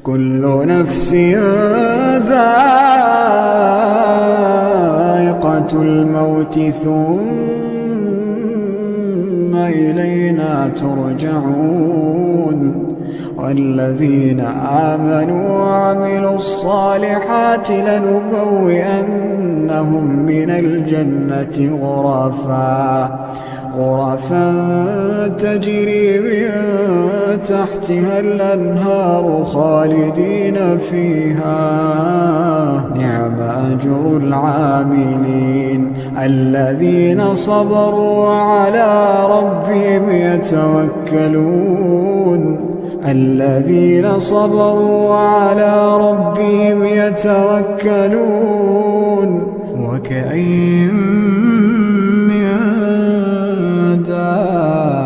كل نفس ذائقة الموت ثم إلينا ترجعون والذين آمنوا وعملوا الصالحات لنبوئنهم من الجنة غرفا تجري من تحتها الأنهار خالدين فيها نعم أجر العاملين الذين صبروا وعلى ربهم يتوكلون وكأين من دابة